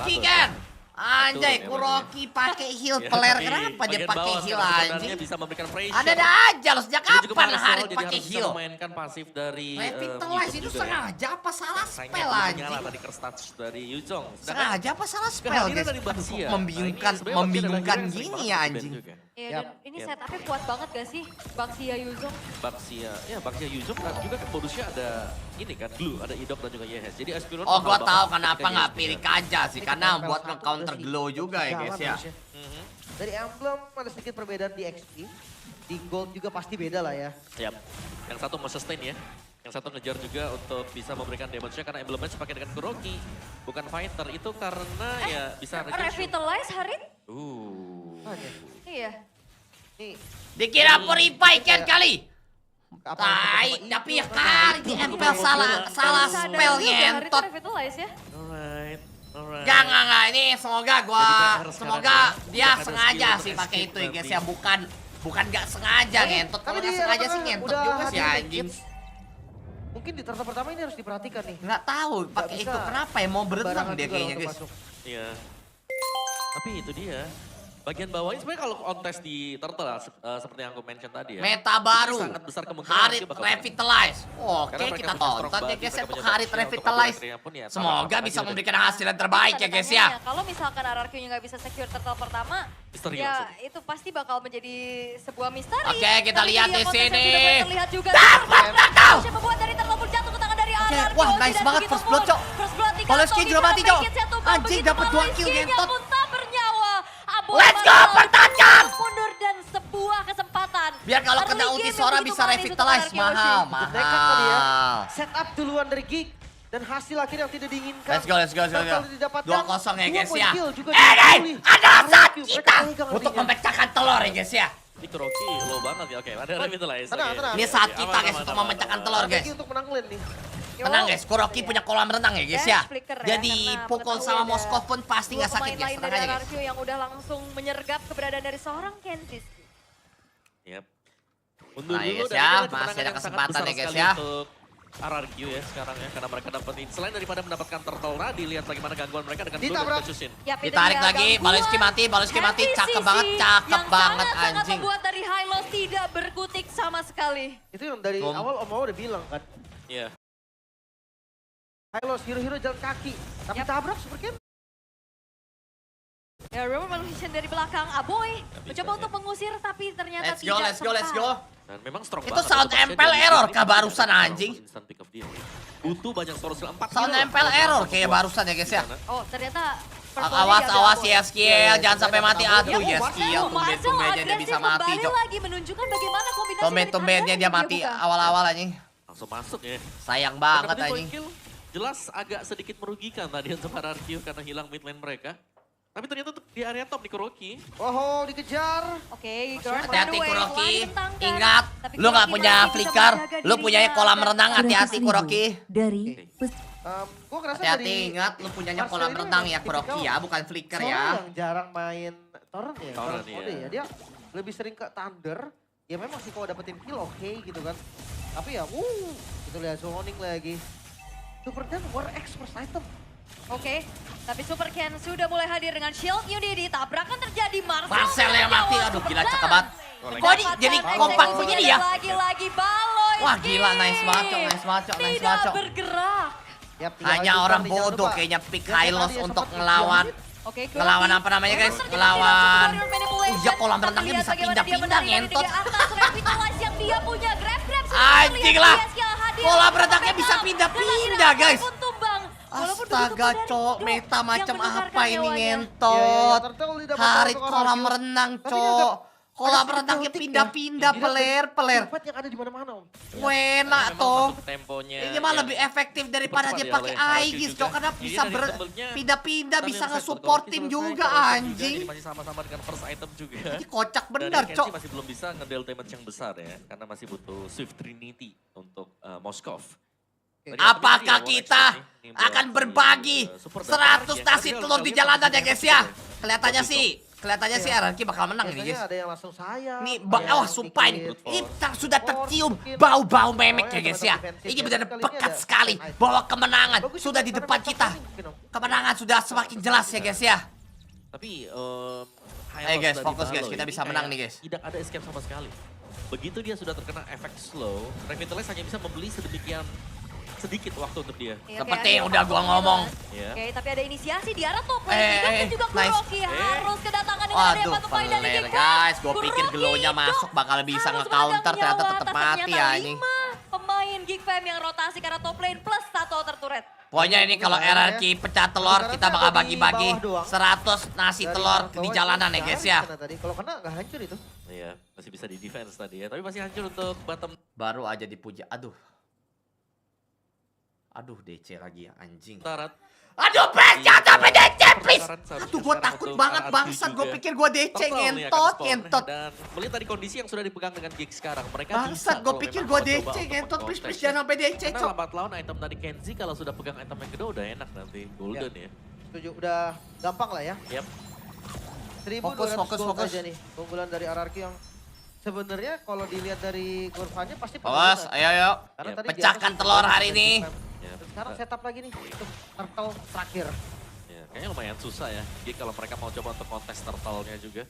Kuroki kan? Anjay, Kuroki pakai heal player. Kenapa dia pakai heal anjing? Bisa memberikan pressure. Ada aja loh, sejak kapan Harit pakai heal? Memainkan pasif dari Revitalize itu sengaja apa salah spell anjing? Tadi curse touch dari Yuzong. Sengaja apa salah spell kehadiran guys? dari Baxia. Membingungkan gini ya anjing. Iya, dan ini setupnya kuat banget gak sih Baxia Yuzong? Baxia Yuzong kan juga kan bonusnya ada ini kan, Glue, ada Idok dan juga Yehes. Jadi Aspiron Oh, gua tahu kenapa nggak pilih Kaja sih, karena buat nge-counter glow juga ya guys ya. Dari emblem ada sedikit perbedaan di XP. Di gold juga pasti beda lah ya. Yap. Yang satu mau sustain ya. Yang satu ngejar juga untuk bisa memberikan damage-nya karena emblemnya pakai dengan Kuroki. Bukan fighter, itu karena ya bisa Revitalize Harit? Iya. Nih, Dikira purify kan kali. Tai, tapi ya kali di MPL salah spell ngentot. Revitalize ya? Alright. Enggak, ini semoga dia sengaja sih pakai itu ya guys ya, bukan nggak sengaja ngentot. Kalau nggak sengaja sih ngentot juga sih anjing. mungkin di turtle pertama ini harus diperhatikan nih. Nggak tahu pakai itu kenapa ya, mau berenang dia kayaknya guys. Iya. Tapi itu dia. Bagian bawahnya sebenarnya kalau on test di Turtle seperti yang aku mention tadi ya. Meta baru. Sangat besar kemungkinan Harit dia bakal Revitalize. Oke, Karena mereka kita punya tonton strong ya body, guys mereka untuk punya Harit dodge-nya, untuk Revitalize. attack-nya pun ya, Semoga sama-sama bisa aja memberikan hasil yang terbaik ya guys ya. Kalau misalkan RRQ-nya nggak bisa secure turtle pertama, Misteri ya maksudnya. itu pasti bakal menjadi sebuah misteri. Oke, kita Tapi lihat dia di konteksnya sini. sudah mulai terlihat juga. Dapat kau. Bisa membuat dari turtle pun jatuh ke tangan dari Oke, RRQ. wah, nice Tidak banget begitu first blood, pun. Cok. First blood tinggal Polos King Togi juga mati, bisa Cok. make it satu bang. Anjing, Begitu dapat 2 Polos kill, King-nya ngentot. pun tak bernyawa. Aboy Let's go, bakal pertahanan! mundur dan sebuah kesempatan. Biar kalau kena Early ulti game yang Sora begitu bisa manis untuk Revitalize, RRQ. mahal, Nekat tadi ya. mahal. Setup duluan dari Geek. Dan hasil akhirnya yang tidak diinginkan. Let's go. Turtle didapatkan 2-0 ya guys 2 ya. kill juga Ini dipulih. adalah saat RRQ, kita mereka pegang untuk artinya. memecahkan telur ya guys ya. Ini Kuroki low banget ya. Oke, ada Revitalize. Tenang, Oke. tenang. Ini saat Oke, kita aman, guys aman, untuk aman, memecahkan aman. telur guys. Strategi untuk menang lane nih. Tenang guys, Kuroki punya kolam renang ya guys ya. Flicker ya, Jadi karena pukul mengetahui sama ada Moskov pun pasti nggak sakit pemain guys. lain Tenang dari aja guys. RRQ yang udah langsung menyergap keberadaan dari seorang Kentis. Yap. Mundur Nah, dulu guys dan ya, ini adalah masih kemenangan ada yang sangat kesempatan besar ya, guys sekali ya. Untuk RRQ ya sekarang ya, karena mereka dapetin selain daripada mendapatkan turtle tadi, lihat bagaimana gangguan mereka dengan Blue Ditabrak. dan Kajushin. Yap, itu Ditarik dia lagi, gangguan. Baloski mati, cakep Heavy banget, CC cakep banget yang sangat anjing. membuat dari Hylos tidak berkutik sama sekali. Itu yang dari Bom. awal Om Mao udah bilang kan. Iya. Hylos, hero-hero jalan kaki. Tapi Yap. tabrak Super Ken. Ya, Roman Malusian dari belakang, Aboy bisa, mencoba ya. untuk mengusir tapi ternyata Let's go, tidak let's go. Dan memang strong Itu banget. sound Untuk MPL Baxia, error jadi kah ini barusan, bisa anjing? instant pick up dia. Butuh banyak store skill 4 Sound MPL error kayak barusan ya guys ya. Oh, ternyata Awas Yeskiel, jangan sampai mati. Aduh Ya, Yeskiel, Marcel tumben-tumbennya dia bisa mati, kembali Cok. lagi menunjukkan bagaimana kombinasi Tumben-tumbennya dia mati buka. awal-awal anjing. Langsung masuk ya. Sayang Dan banget dapetin anjing. point kill, jelas agak sedikit merugikan tadi untuk RRQ karena hilang mid lane mereka. Tapi ternyata untuk di area top di Kuroki, Oh, dikejar. Oke, Hati-hati Kuroki, Ingat, ingat, lu nggak punya flicker, lu punya kolam renang, hati-hati Kuroki. Dari Gue ngerasa Hati-hati, dari ingat, lu punyanya Marcel kolam ini renang memang ya Kuroki tipikal ya, bukan flicker Sora ya. yang jarang main torrent ya. Torrent, mode iya. ya. Dia lebih sering ke Thunder. Ya memang sih kalau dapetin kill oke gitu kan. Tapi ya, itu lihat zoning lagi. Super Dan War X first item. Oke, tapi Super Ken sudah mulai hadir dengan shield Unity. Tabrakan terjadi, Marcel yang mati, aduh gila cakep banget. Kok Mendapatkan jadi kompak eksekusi begini dan ya? Lagi-lagi Baloy. Wah gila, nice banget Cok, nice banget Cok, nice banget Tidak Cok. bergerak. Ya, tinggal Hanya Jumper orang nih, jangan bodoh lupa. kayaknya pick Yang kayak Hylos tadi ya, untuk sempat ngelawan. Oke, Ngelawan apa namanya guys? Ngelawan. Iya, kolam renangnya bisa pindah-pindah, ngentot. Yang dia punya grab-grab. Anjing lah. Kolam renangnya bisa pindah-pindah, guys. Astaga Cok, meta macam apa ini ngentot. Harit kolam renang Cok. Kolam renangnya pindah-pindah, peler. Dapat yang ada di mana-mana Om. Enak memang toh. untuk temponya. Ini mah yang lebih efektif daripada cepat dia ya pakai oleh RRQ Aegis juga. Cok. Karena Jadi bisa dari double-nya, pindah-pindah, tapi bisa yang nge-support Kuroki tim selesai, juga Kuroki anjing. Jadi masih sama-sama dengan first item juga. Ini kocak Dan bener Kenshi Cok. masih belum bisa ngedeal damage yang besar ya. Karena masih butuh Swift Trinity untuk Moskov. Tadi Apakah tadi kita awal expect nih, akan buat si, berbagi Super 100 Dark Target. nasi Tapi telur di kalau jalanan ya kita guys lihat ya? Super Kelihatannya sih RRQ bakal menang ini, Biasanya guys. ada yang langsung sayang. Nih, ada yang sumpah ini. bikin. Ini sudah tercium mungkin. bau-bau memek Oh, ya, ya, guys ya. defensif Ini ya. benar Kali ini pekat ada sekali item. bahwa kemenangan Bagus sudah juga di karena depan match kita. mungkin, Om. Kemenangan sudah semakin jelas ya, guys ya. Tapi Ayo, guys, fokus, guys. Kita bisa menang nih, guys. Tidak ada escape sama sekali. Begitu dia sudah terkena efek slow, Revitalize hanya bisa membeli sedemikian sedikit waktu untuk dia. Iya, Seperti kayak yang ada udah gua faktor ngomong. gitu kan. Ya. Oke, tapi ada inisiasi di arah top lane. Dan juga nice. Kuroki harus kedatangan dengan ada Waduh, batu poin dari peler, Big guys. Gue Bang. pikir Kuroki glownya itu masuk bakal bisa harus nge-counter, memegang ternyata nyawa, tetap tapi mati ternyata ya ini. 5 pemain Geek Fam yang rotasi karena top lane plus 1 outer turret. Pokoknya ini kalau RRQ pecah telur, kita bakal bagi-bagi 100 nasi Dari telur arah di bawah jalanan itu ya, guys nggak ya. kena tadi. Kalau kena nggak hancur itu. Iya, masih bisa di defense tadi ya. Tapi masih hancur untuk bottom. Baru aja dipuja. Aduh, DC lagi ya, anjing. Tarat. Aduh, please, jangan sampai DC, please. Pertukaran seharusnya Aduh, gue sekarang takut untuk banget RRQ bangsat. Gue juga. pikir gue DC, Turtle nih akan ngentot, spawn. ngentot. Dan melihat tadi kondisi yang sudah dipegang dengan Gig sekarang, mereka Bangsat, bisa gue kalau pikir memang gue mau coba DC, untuk ngentot, please, meng-contest jangan sampai DC, Karena cok. lambat laun item tadi Kenzie kalau sudah pegang item yang kedua udah enak nanti. Golden ya. Setuju, udah gampang lah ya. Yap. 1200 Fokus. gold aja nih. Keunggulan dari RRQ yang sebenarnya kalau dilihat dari kurvanya pasti Awas, penurunan. ayo. Karena Ya, tadi di pecahkan atas telur udah hari dari ini. Geek Fam. Ya. Dan sekarang setup lagi nih untuk turtle terakhir. Ya, kayaknya lumayan susah ya. Gig kalau mereka mau coba untuk kontes turtle-nya juga.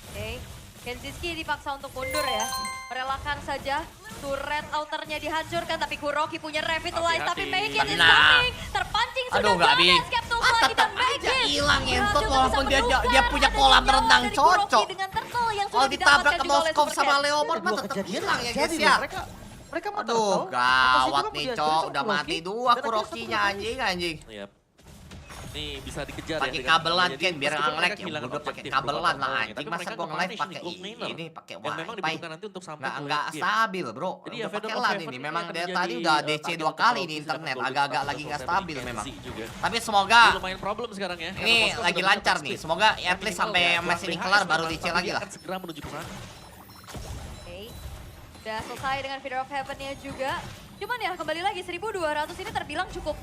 Oke, Kenziski dipaksa untuk mundur ya. Merelakan saja turret outernya dihancurkan, tapi Kuroki punya revitalize, tapi Hati-hati. Megit is Tenang. coming. Terpancing sudah Aduh, nggak ada bisa. escape tools lagi dan Tetap aja Megit hilang ngentot berhasil walaupun bisa dia menukar punya adanya kolam nyawa renang dari Kuroki cocok. dengan turtle yang Kalau sudah ditabrak didapatkan ke juga oleh Moskov Super sama Cat. Leopard mah Dua tetap kejadian hilang ya, yang guys terjadi ya. loh. Mereka mau Aduh, turtle, gawat atasnya juga nih, mau cok. dihancurin Udah sama mati Kuroki, dua dan akhirnya Kurokinya, satu anjing. Yap. Ini bisa dikejar Pakai ya. dengan- kabelan jadi kan biar meskipun nggak mereka nge-lag ya. kehilangan Udah pakai objektif kabelan berupa lah turtle-nya, anjing. tapi Masa mereka gua nge-live nge-punish pakai di gold laner. ini, pakai Dan memang wifi. dibutuhkan nanti untuk sampai ke Nggak late game. stabil, bro. Jadi Udah ya, pakai Venom LAN of ini. Heaven Memang akan dari menjadi, tadi udah DC target 2 untuk kali Rocky, di sedangkan internet. Golden Agak-agak Star lagi untuk nggak Seven stabil di memang. KNZ juga. Tapi semoga Ini lumayan problem sekarang ya. ini lagi lancar nih. Semoga at least sampai match ini kelar baru DC lagi lah. Akan segera menuju ke sana. Oke, udah selesai dengan Feeder of Heaven-nya juga. Cuman ya kembali lagi 1200 ini terbilang cukup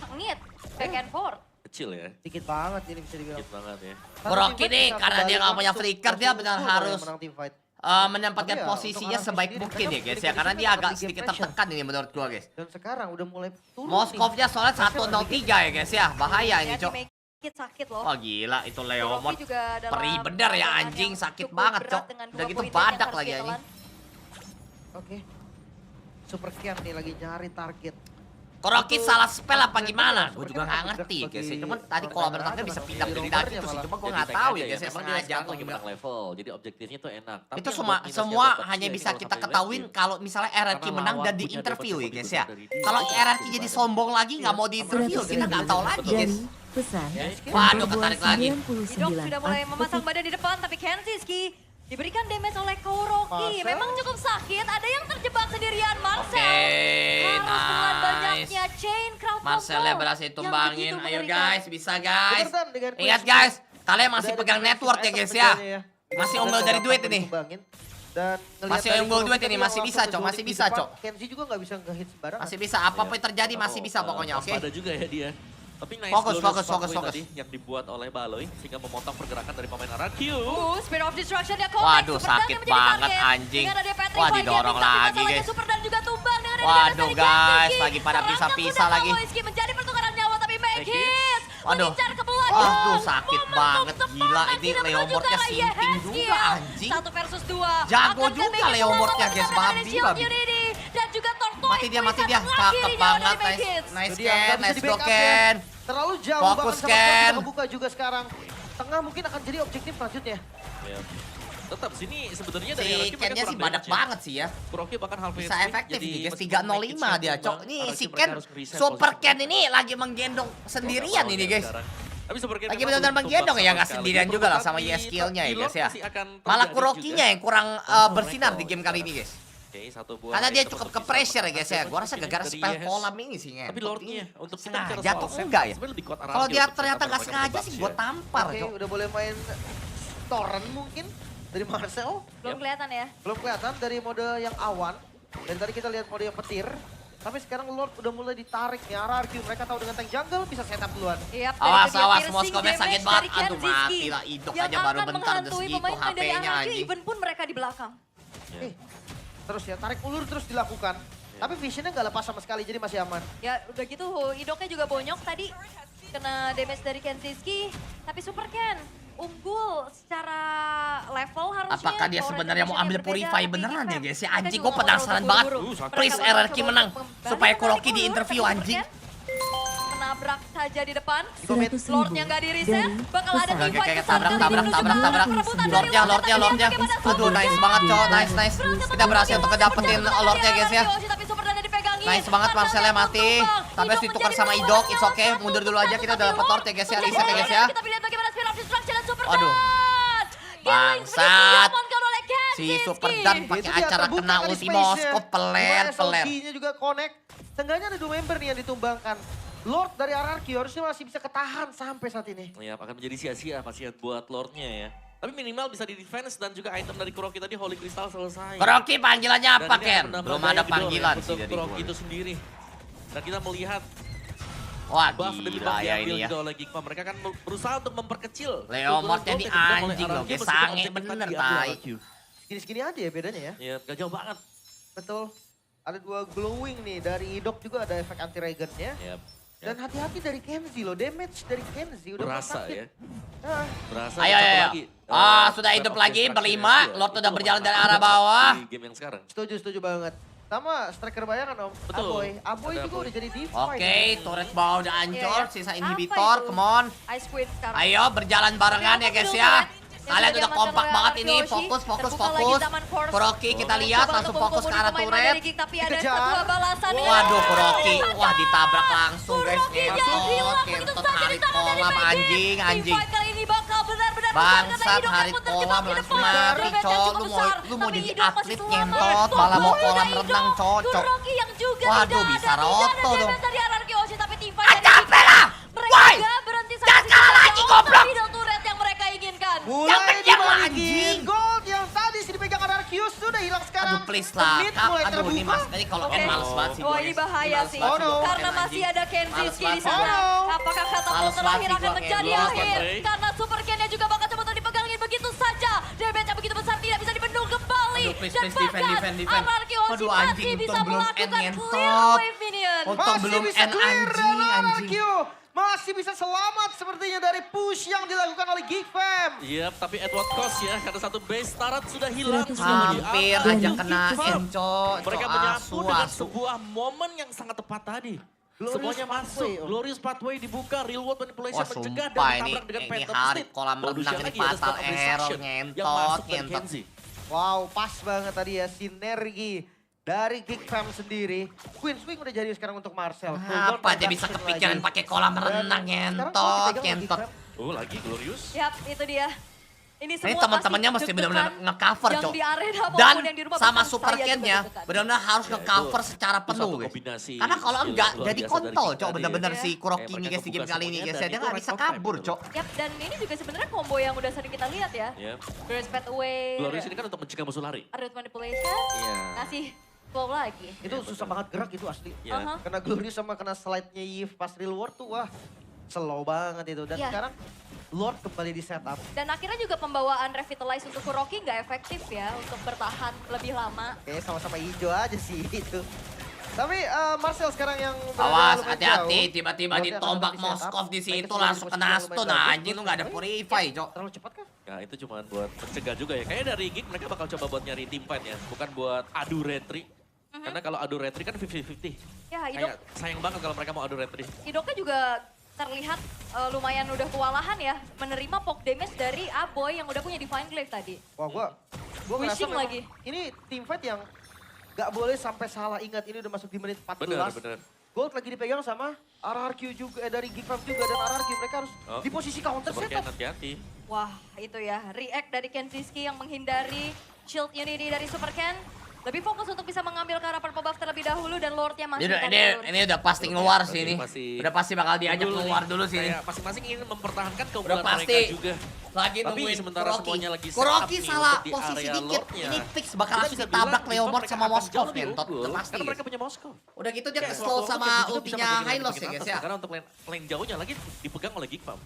sengit back and forth. Kecil ya. Dikit banget ini bisa dibilang. Dikit banget ya. Kuroki nih, karena dia nggak punya flicker, dia benar harus menang team fight. menempatkan Tapi ya, posisinya untuk sebaik RRQ mungkin sendiri, ya guys mereka ya. Karena bisa dia agak dapat sedikit game pressure. tertekan ini menurut gua guys. Dan sekarang udah mulai turun Moskovnya soalnya 103 ya guys ya. Bahaya ini Ya, cok. Megit sakit loh. Wah gila itu Kuroki Leomord. juga dalam Perih bener ya keadaan anjing, yang sakit cukup banget, berat Cok. dengan Udah 2 gitu poin yang badak harus lagi dia anjing. telan. Oke. Super Cat nih lagi nyari target. Kuroki Untuk salah spell apa target gimana? juga, Gue Super juga Cat nggak agak ngerti bagi guys ya. Cuman tadi orang kalau lain bertangga aja, bisa malah pindah-pindah rovernya gitu sih. malah. Cuma gue Jadi nggak tank tahu aja ya guys ya. Memang dia Sengaja sekarang atau lagi enggak. menang level. Jadi objektifnya tuh enak. Tapi Itu yang semua buat minusnya semua dapat hanya sih bisa kalau kita sampai ketahuin late game. kalau misalnya RRQ Karena menang lawan dan di punya interview ya damage guys yang ya. lebih besar dari Kalau dia. RRQ jadi sombong lagi nggak mau di interview, kita nggak tahu lagi guys. Dari pesan Waduh, ketarik lagi. Didok sudah mulai memasang badan di depan, tapi Kenziski diberikan damage oleh Kuroki. Marcel? Memang cukup sakit, ada yang terjebak sendirian. Marcel Oke, harus dengan nice. banyaknya chain crowd Marcelnya combo berhasil yang tumbangin. begitu Ayo mengerikan. guys, bisa guys. Bener, Dan, dengan Ingat Queen guys, kalian masih Udah ada pegang defensive network ya item guys ya. kerjanya Masih Dan unggul dari gampang duit ini. dikembangin. Dan ngelihat Masih dari unggul Kuroki duit tadi ini, yang masih langsung bisa, Cok, ngezoning masih di bisa, depan, Cok. Kenzie juga nggak bisa nge-hit sembarangan. Masih bisa, apapun yang terjadi masih bisa pokoknya, oke? Waspada juga ya dia. Tapi nice Fokus, glorious fokus, spot fokus, point fokus. tadi yang dibuat oleh Baloy sehingga memotong pergerakan dari pemain RRQ. Spirit of Destruction dia connect. Waduh, Super Dan sakit yang menjadi banget, target. anjing. Dengan ada Patrick Wah, White didorong Gaming, tapi lagi, masalahnya guys. Super Dan juga tumbang dengan ada Waduh, damage dari guys, Kenziski. lagi pada Serangan pisah-pisah sudah lagi. Kowalski menjadi pertukaran nyawa, tapi Megis Waduh. mengincar ke belakang. Waduh, sakit Momentum banget. tepat Gila, ini akhirnya Leomordnya menunjukkan sinting IHSG. juga, anjing. 1 versus 2. Jago Akankah juga Megis Leomordnya, selalu guys. bersama dengan Babi, Shield babi. Unity dan juga Tortoise Mati dia, mati bisa dia. mengakhiri Cakep nyawa banget, dari nice. Megis. Nice Itu dia, nggak Ken, bisa nice di-backup go ya. Ken. Terlalu jauh Fokus, bahkan sama Ken. bisa kebuka juga sekarang. Tengah mungkin akan jadi objektif selanjutnya. Ya. Tetap sini sebenarnya dari Si RRQ mereka Kennya sih kurang badak damage ya. banget sih ya. Kuroki bahkan half Bisa efektif nih guys, 305 dia, Cok. Nih si Ken Ken, Super Ken ini lagi menggendong sendirian ini guys. Tapi Super Ken Lagi memang benar-benar belum menggendong tumbang ya, sama nggak sekali. sendirian juga lah sama Di skill-nya ya top guys ya. masih akan Malah terjadi Kurokinya juga. yang kurang Oh, bersinar di mereka game kali ini guys. Oke, satu buah Karena dia item cukup untuk ke bisa pressure ya guys ya. mendapatkan Gua rasa damage gara-gara dari spell IHS. kolam ini sih Tapi lordnya untuk kita bicara sengaja soal tuh save, enggak ya? sebenarnya lebih kuat Kalau RRQ dia untuk ternyata tetap nggak mereka sengaja sih berbaksi gue ya. tampar, Oke, Cok. udah boleh main torrent mungkin dari Marcel. Belum kelihatan ya. Belum kelihatan dari mode yang awan. Dan tadi kita lihat mode yang petir. Tapi sekarang Lord udah mulai ditarik nih, RRQ. Mereka tahu dengan tank jungle bisa setup duluan. Yap, Awas, itu dia awas, piercing Moskownya sakit damage banget. dari Aduh, Kenziski. mati lah. Idok Yang aja baru akan bentar udah menghantui segitu pemain dari HP-nya RRQ, anjing. even pun mereka di belakang. Ya. Terus ya, tarik ulur terus dilakukan. Tapi visionnya nggak lepas sama sekali, jadi masih aman. Ya udah gitu Idoknya juga bonyok tadi. Kena damage dari Kenziski. Tapi Super Ken unggul secara level harusnya. Apakah dia power sebenarnya mau ambil generation-nya Purify berbeda, beneran tapi ya guys? Si mereka anjing juga gue nggak penasaran mau banget. buru-buru. Please Mereka RRQ mencoba menang. untuk kembali Supaya menarik Kuroki di ulur, interview tapi anjing. Super Ken menabrak saja di depan. 100.000 Lordnya nggak di reset, bakal ada pesan. team fight Oke, besar tabrak, kali tabrak, ini tabrak, menuju tabrak. ke perebutan dari Lordnya, Lord. lordnya, Tapi lordnya. kepada Aduh, Super nice Ken. banget cowok, nice, nice. Kita berhasil untuk ngedapetin lordnya guys ya. Tapi Super Ken dipegangin. Nice banget, Marcelnya mati. Tapi harus ditukar sama Idok, it's okay. Mundur dulu aja, kita udah dapat lord ya guys ya, reset ya guys ya. Kita lihat bagaimana Spear of Destruction dan Super Aduh. Ken. Bangsat. Oleh Si Kenziski. Super Dan pakai Itu dia, acara terbuka kena tadi ulti space-nya. Moskow, peler, Gimana peler. SLG-nya juga connect. Seenggaknya ada 2 member nih yang ditumbangkan. Lord dari RRQ harusnya masih bisa ketahan sampai saat ini. Ya, akan menjadi sia-sia pasti buat Lordnya ya. Tapi minimal bisa di defense dan juga item dari Kuroki tadi Holy Crystal selesai. Kuroki panggilannya Dan apa ini Ken? akan menambah Belum daya ada gedor panggilan ya sih untuk dari Kuroki gue. itu sendiri. Dan kita melihat Wah buff demi gila buff ya diambil ini ya. juga oleh Gigma. Mereka kan berusaha untuk memperkecil. Leomordnya ukuran nih gold yang dipegang oleh anjing loh, RRQ kayak meskipun sange objektif bener, kan diambil tai. RRQ. Segini-segini aja ya bedanya ya. Ya, gak jauh banget. Betul. Ada 2 glowing nih dari Idok juga ada efek anti-regen-nya. Ya, Dan hati-hati dari Kenzie loh, damage dari Kenzie udah berasa sakit. ya. Nah, Berasa. Ayo, dan satu ayo, ayo. lagi, Sudah Web hidup of lagi Destruction berlima. ya. Lord Itu udah berjalan dari memanfaatkan arah bawah. Di game yang sekarang. setuju banget. Sama striker bayangan om, Betul. Aboy. Aboy Ada juga Aboy. udah jadi deep Oke, turret bawah udah hancur, Iya, iya. sisa Apa inhibitor, itu? come on. Ice Queen sekarang. Ayo berjalan barengan ya guys ya. Kalian udah kompak banget ini, fokus, fokus, fokus. Kuroki kita lihat langsung fokus ke arah turret. Tapi ada Dikejar. sebuah balasan. Waduh Kuroki, wah ditabrak langsung guys. Kuroki jadi hilang begitu Kentot saja hari di tangan dari kolam PG. anjing, Team anjing. fight kali ini bakal benar-benar Bangsat, besar karena Harit Idok pun terjebak kolam di langsung depan. mati, Damage-nya cok. cukup Lu besar, mau tapi jadi Idok masih atlet selamat. ngentot, malah mau Fokus kolam dari renang, Idok. cocok. Kuroki yang juga Waduh, tidak bisa ada roto damage dong. dari RRQ Oshi, tapi team fight dari Capek Idok. lah! Mereka Woi! juga berhenti Jangan sampai kalah situ lagi, saja. goblok! Middle turret yang mereka inginkan. mulai diam lah, dibalikin. anjing. Gold yang tadi dipegang RRQ sudah hilang sekarang. Aduh please lah, Mid Kak. mulai Aduh ini terbuka. mas, ini kalau Oke. N males banget sih. Oh gua, ini guys. bahaya Males sih, banget Oh, no. gua, karena N, masih anjing. ada Kenziski Males di banget sana. sih gua. Apakah katapult Males terakhir banget sih akan gua, menjadi N. akhir? Oke. Karena Super Ken-nya juga bakal coba untuk dipegangin begitu saja. Damage-nya begitu besar, tidak bisa dibendung kembali. Aduh, please, Dan please, defend, bahkan defend, defend. RRQ Oshi Aduh, masih anjing, bisa untung belum melakukan N clear ngentot. wave minion. Untung Masih belum bisa N clear anjing, dari anjing. RRQ. Masih bisa selamat sepertinya dari push yang dilakukan oleh Geek Fam. Iya, tapi at what cost ya? Karena satu base turret sudah hilang. 100.000. Hampir Di aja atas kena Geek Fam. N, cok. Mereka Cok, menyatu asu, dengan asu. sebuah momen yang sangat tepat tadi. Glorious Semuanya masuk, pathway, Om. Glorious Pathway dibuka, Real World Manipulation Wah, mencegah dan sumpah ditabrak dengan ini Phantom hari State. kolam Bonusnya renang ini lagi ada fatal Spell of error, Destruction ngentot, yang masuk dari ngentot. Kenzie. Wow, pas banget tadi ya sinergi dari Geek Fam sendiri. Queen Swing udah jadi sekarang untuk Marcel. Cooldown Apa dia bisa production kepikiran lagi. pakai kolam renang, Dan sekarang ngentot, kalau dipegang ngentot. Geek Fam, Oh, lagi Glorious. Yap, itu dia. Ini semua teman-temannya pasti mesti benar-benar deg-degan. nge-cover, Yang Cok. di arena Dan maupun yang di rumah sama bahkan Super saya juga Ken-nya deg-degan. benar-benar harus Ya, nge-cover itu- secara itu penuh, satu guys. kombinasi Karena kalau skill enggak luar jadi biasa dari kontol, Geek Cok. tadi Bener-bener ya. si Kuroki Kayak nih mereka guys di game buka kali ini, semuanya guys. dan Dia itu nggak right bisa on time kabur, gitu Cok. Yap, dan ini juga sebenarnya combo yang udah sering kita lihat ya. Ya. Grace Path Away, Glorious ini kan untuk mencegah musuh lari. Root Manipulation, Iya. ngasih flow lagi. itu susah banget gerak itu asli. Iya. Aha. Kena Glorious sama kena slide-nya Yves pas real world tuh wah slow banget itu. Dan Iya. sekarang Lord kembali di setup. Dan akhirnya juga pembawaan Revitalize untuk Kuroki nggak efektif ya untuk bertahan lebih lama. Oke sama-sama hijau aja sih itu. Tapi Marcel sekarang yang berada Awas, lumayan hati-hati. jauh. Tiba-tiba Glorious ditombak akan di setup. Moskov di Mereka situ sudah langsung di kena posisi yang stun. lumayan bagus. Anjing lu nggak ada Purify, Cok. Terlalu cepat kah? Nah itu cuma buat mencegah juga ya. Kayaknya dari Geek mereka bakal coba buat nyari team fight ya. Bukan buat adu retri. Karena kalau adu retri kan 50-50. Ya, Kayak sayang banget kalau mereka mau adu retri. Idoknya juga terlihat lumayan udah kewalahan ya menerima poke damage dari Aboy yang udah punya Divine Glaive tadi. Wah gua ngerasa Wishing memang lagi. ini team fight yang gak boleh sampai salah ingat. Ini udah masuk di menit 14. Bener. Gold lagi dipegang sama RRQ juga, dari Geek Fam juga, dan RRQ mereka harus Oh. di posisi counter Super setup. Ken hati-hati. Wah itu ya react dari Kenziski yang menghindari shield Unity dari Super Ken. lebih fokus untuk bisa mengambil ke arah purple buff terlebih dahulu dan Lordnya masih Ini udah pasti ngeluar sih ini. Pasti- Udah pasti bakal diajak keluar dulu sih ini. Kayak masing-masing ingin mempertahankan Udah keunggulan pasti. mereka juga. Lagi Tapi nungguin sementara Kuroki. semuanya lagi set Kuroki up nih salah untuk di posisi area dikit. Lordnya. Ini fix bakal Kita langsung bisa ditabrak bilang Leomord mereka sama akan Moskov jauh lebih ngentot. unggul, Udah pasti karena mereka guys. punya Moskov. Udah gitu dia Kayak ke-slow Moskov sama juga bisa ultinya bagian Hylos bagian ya guys atas, ya. Karena untuk lane jauhnya lagi dipegang oleh Geekpam.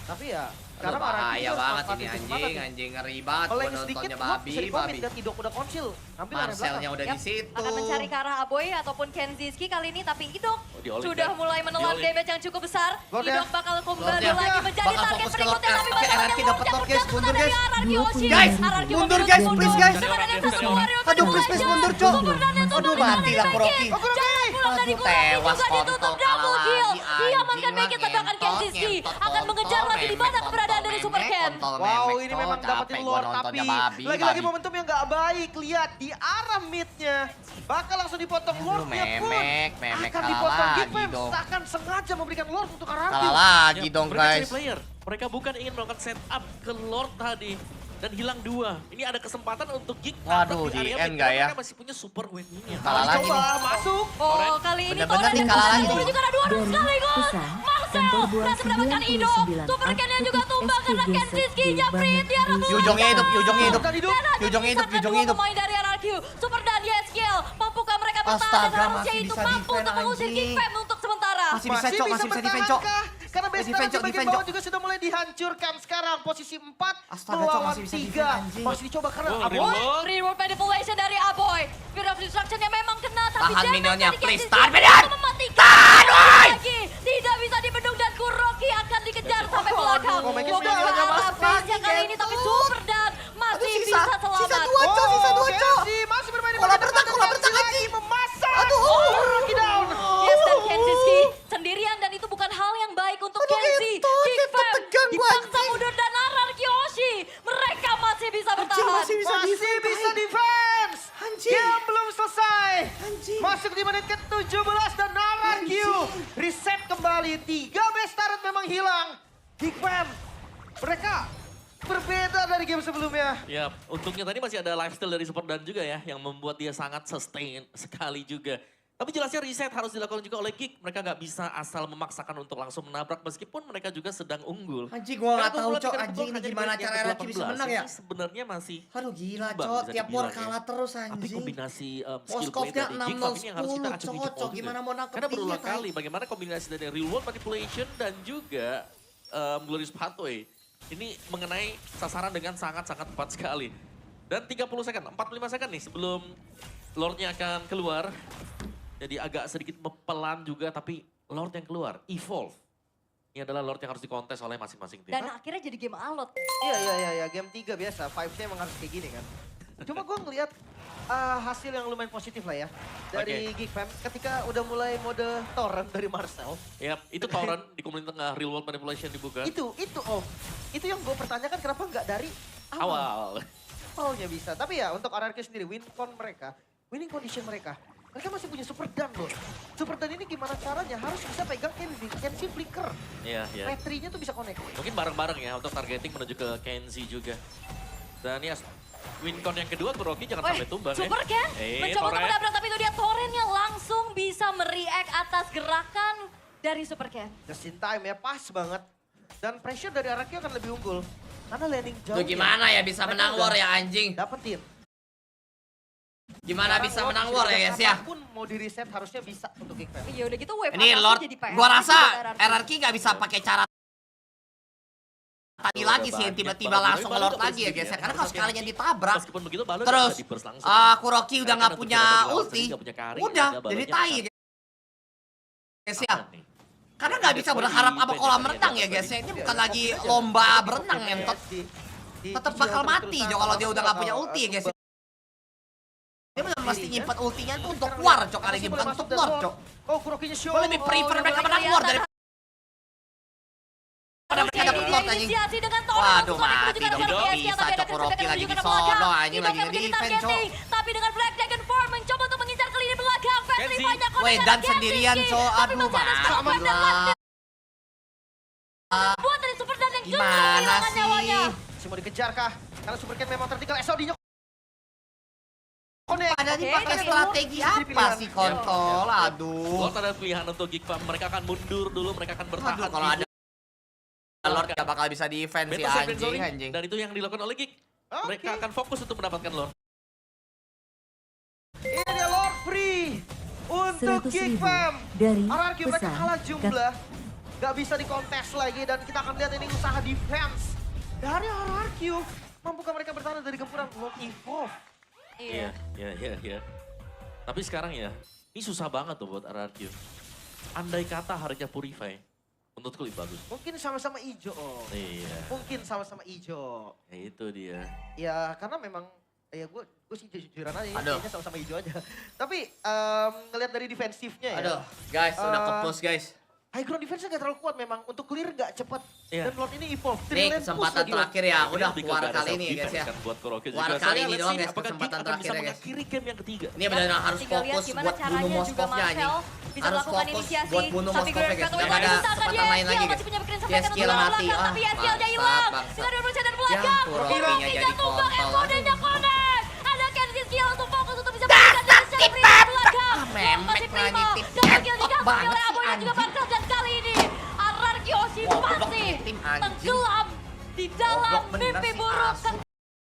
Tapi ya, Aduh, sekarang Araki bahaya harus banget manfaatin ini kesempatan nih. anjing ngeri banget gua Oleng sedikit, nontonnya Blok bisa dikomit babi. dan Idok udah konsil. Ambil area Marcelnya belakang. udah Yap, di situ. akan mencari ke arah Aboy ataupun Kenziski kali ini, tapi Idok di-all-in sudah kan? mulai menelan Di-all-in. damage yang cukup besar. Lord ya. Idok bakal kembali Lord ya. lagi menjadi Bakal target fokus ke berikutnya, Lord. tapi Oke, masalahnya RRQ dapat Lord, guys. Mundur, dari guys. RRQ Oshi. Guys, RRQ mundur, menuju guys, ke please, Lord. guys. Dengan Nexus Warrior Aduh, kedua please aja. mundur, Cok. Super Daniel Aduh, sudah matilah balik Kuroki. lagi. Jangan pulang dari Aduh, Kuroki tewas juga ditutup kontol, double kalah kill. lagi, Diamankan anjing Meki, lah, sedangkan ngentot, Kenziski ngentot, akan mengejar kontol, lagi di mana memek, keberadaan dari kontol, Super memek, Ken. kontol, Wow, memek, ini Cok. memang dapetin Capek gua Lord, tapi nontonnya, babi, lagi-lagi babi. momentum yang gak baik. Lihat di arah midnya. Bakal langsung dipotong Aduh, Lordnya pun. memek, Akan kalah dipotong lagi Geekfam. dong. Seakan sengaja memberikan Lord untuk Araki. Kalah lagi Ya, dong mereka cari guys. player. Mereka bukan ingin melakukan setup ke Lord tadi. Dan hilang 2. Ini ada kesempatan untuk Geek. Waduh, tapi di area end mid, nggak ya? Mereka masih punya super win ini. Kalah lagi Coba nih. masuk. Oh, kali ini Bener-bener Toren nih kalah lagi dan nih. juga ada 2 Dari sekaligus. Pesan, Marcel kantor buah berhasil mendapatkan Ido. 99 Super Ken-nya juga aktif tumbang karena SPG Kenziski Sekti nyaprin banget di arah di- Yujongnya hidup, Yujongnya hidup. Dan hidup. Yujongnya hidup, Yujongnya hidup. Pemain dari RRQ, Super dan Yeskiel. Mampukah mereka bertahan dan Astaga, harusnya masih itu bisa mampu defend, untuk mengusir anjing. Geekfam untuk sementara. Masih bisa, Cok, masih bisa defend, Cok. bertahankah? Karena Defend, Bestara di Cok, bagian defend, bawah Cok. juga sudah mulai dihancurkan sekarang. Posisi 4 Astaga, Cok, melawan masih bisa 3. defend, anjing. Masih dicoba karena Oh, Aboy. Reload. Reward manipulation dari Aboy. Speed of Destruction-nya memang kena, tapi Tahan damage minionnya, dari please, Kenziski tahan itu minion. mematikan. Tahan, woy. Lagi, tidak bisa dibendung dan Kuroki akan dikejar sampai belakang. Oh, Meki Mau sudah ke ada arah masuk base-nya lagi, kali ini, tapi Gentot. Super dan masih Aduh, bisa selamat. sisa 2, Cok, sisa 2, Cok. Kenzie masih bermain di Kola bagian bertak, depan kola dan bertak Kenzie lagi. lagi memasak. Aduh. Rocky down. Yes, dan Kenziski sendirian dan itu bukan hal yang baik untuk Aduh, Kenzie. Gentot, Geekfam tegang gua, dipaksa anjing. mundur dan RRQ Oshi. Mereka masih bisa bertahan. masih bisa Masih defend, bisa baik. defense. Anjing. Game belum selesai. Anjing. Masuk di menit ke-17 dan RRQ Anjing. reset kembali. 3 best turret memang hilang. Geekfam, mereka berbeda dari game sebelumnya. Ya, untungnya tadi masih ada lifestyle dari Super Dan juga ya, yang membuat dia sangat sustain sekali juga. Tapi jelasnya reset harus dilakukan juga oleh Geek. Mereka nggak bisa asal memaksakan untuk langsung menabrak meskipun mereka juga sedang unggul. Anjing gua nggak Karena tahu, keunggulan Cok. tiga Anjing ini hanya gimana di cara menit RRQ bisa 18 menang ya? ini sebenarnya masih Aduh gila, imbang Cok. bisa Tiap war dibilang ya. kalah terus Tapi anjing. kombinasi skill play Moskovnya dari 6-0-10, Geekfam ini yang harus kita acungi Cok, jempol gimana juga. mau nangkepinnya, Karena berulang Tai? kali bagaimana kombinasi dari reward manipulation dan juga Glorious Pathway. Ini mengenai sasaran dengan sangat-sangat tepat sekali. Dan 30 second, 45 second nih sebelum Lordnya akan keluar. Jadi agak sedikit pelan juga tapi Lord yang keluar, Evolve. Ini adalah Lord yang harus dikontes oleh masing-masing tim. Dan akhirnya jadi game alot. Iya, game 3 biasa. Vibes-nya emang harus kayak gini kan. Cuma gue ngeliat hasil yang lumayan positif lah ya. Dari Geekfam ketika udah mulai mode torrent dari Marcel. Ya, itu Torrent di komunitas tengah real world manipulation dibuka. Itu Om. Itu yang gue pertanyakan kenapa nggak dari awal. Awal. Awalnya bisa. Tapi ya untuk RRQ sendiri, winning condition mereka. Mereka masih punya Super Dan loh. Super Dan ini gimana caranya? Harus bisa pegang Kenzie flicker. Iya, iya. Retrinya tuh bisa connect. Mungkin bareng-bareng ya untuk targeting menuju ke Kenzie juga. Dan ya, wincon yang kedua Kuroki jangan sampai tumbang Super ya. Ken mencoba untuk Torrent. menabrak, tapi itu dia Torren-nya langsung bisa mereact atas gerakan dari Super Ken. Just in time ya, pas banget. Dan pressure dari RRQ akan lebih unggul. Karena landing jauh. Lu gimana ya bisa menang war ya anjing? Dapetin. Gimana Sekarang bisa Lord menang sudah war ya guys ya? kapanpun mau di reset harusnya bisa untuk Geekfam. Iya udah gitu wave Ini atasnya Lord, jadi PR. gua rasa Buat RRQ nggak bisa pakai cara tadi Tuh, lagi udah sih banyak tiba-tiba banget. langsung Tapi nge-Lord Balu lagi ya udah guys ya. positif Karena ya. kalau sekalinya ditabrak, Meskipun begitu Balu terus bisa diburst langsung. ya. Kuroki udah Karena nggak untuk punya coba dari lawan ulti, sendiri nggak punya carry, udah sehingga jadi Balunya tai akan guys ya. aman nih. Karena nggak bisa berharap apa kolam renang ya guys ya. Ini bukan lagi lomba berenang ngentot. Tetap bakal mati Jo kalau dia udah nggak punya ulti ya guys ya. Dia benar mesti nyimpan ultinya tuh untuk war Cok kali ini, bukan untuk Lord Cok. Oh, Kurokinya show. Gue lebih prefer mereka menang war daripada mereka dapat Lord anjing. Inisiasi dengan Torren Waduh, langsung connect mati menuju ke dong, arah tidak PSG, bisa, tapi ada Cok. Kuroki kesulitan lagi menuju di ke belakang. sono, anjing Idok lagi yang menjadi nge-defense, targeting, tapi dengan Black Dragon Form mencoba untuk mengincar ke lini belakang. Petri Kenzie. banyak Weh, konten dan dari sendirian Kenzie, Cok. tapi Aduh, masih ada mati Scarlet dan lah. buat dari Super Dan yang Gimana kehilangan sih? nyawanya. Masih mau dikejar kah? Karena Super Ken memang tertinggal SOD-nya. Connect. Pada Oke, dipakai tapi strategi Lord apa pilihan. sih kontol? Aduh. Lord ada pilihan untuk Geek Fam. Mereka akan mundur dulu, mereka akan bertahan. Aduh, kalau ada Lord gak bakal bisa defense sih Beta Seven anjing, Zoring, anjing. dan itu yang dilakukan oleh Geek. Oke. Mereka akan fokus untuk mendapatkan Lord. Ini dia Lord free untuk 100.000 Geek Fam. dari RRQ mereka pesan kalah jumlah. Gak bisa dikontes lagi dan kita akan lihat ini usaha defense dari RRQ. Mampukah mereka bertahan dari gempuran Lord Evolve? Iya. Iya. Tapi sekarang ya, ini susah banget tuh buat RRQ. Andai kata harusnya Purify, menurutku lebih bagus. Mungkin sama-sama ijo. Iya, Mungkin sama-sama ijo. ya itu dia. Ya karena memang ya gue sih jujuran aja Aduh. kayaknya sama-sama hijau aja. Tapi ngelihat dari defensifnya ya. Aduh, guys, udah ke-push guys. High ground defense gak terlalu kuat memang. Untuk clear gak cepat. Iya. Dan Lord ini evolve. Nih Three lane kesempatan push lagi, terakhir ya, Ini udah lebih ke war garis kali ini self-defense guys ya. kan buat Kuroki War juga. kali Soalnya ini let's doang see guys, apakah Geek kesempatan akan terakhir bisa ya, guys. mengakhiri game yang ketiga. Ini benar-benar harus Tinggal lihat fokus gimana buat bunuh caranya juga Moskovnya anjing. Marcel bisa Harus melakukan fokus inisiasi. buat bunuh Tapi Moskovnya Grand guys. Prix Udah Away gak ada disangka kesempatan lain lagi Yesiel guys. masih punya pikiran Dia sampai skill ke mati. belakang, tapi Yesiel dia hilang. Tinggal 20 dan belakang. Kurokinya jadi tumbang, kontol. ekodenya connect. Ada Kenzie skill untuk fokus untuk bisa memberikan dari secara free di belakang. Memek Masih primo. lagi, tip Double kill entok didapat banget oleh sih, Aboy dan juga anjing. Marcel. Dan kali ini RRQ Goblok masih tim, anjing. tenggelam di dalam Goblok bener mimpi sih, buruk asu.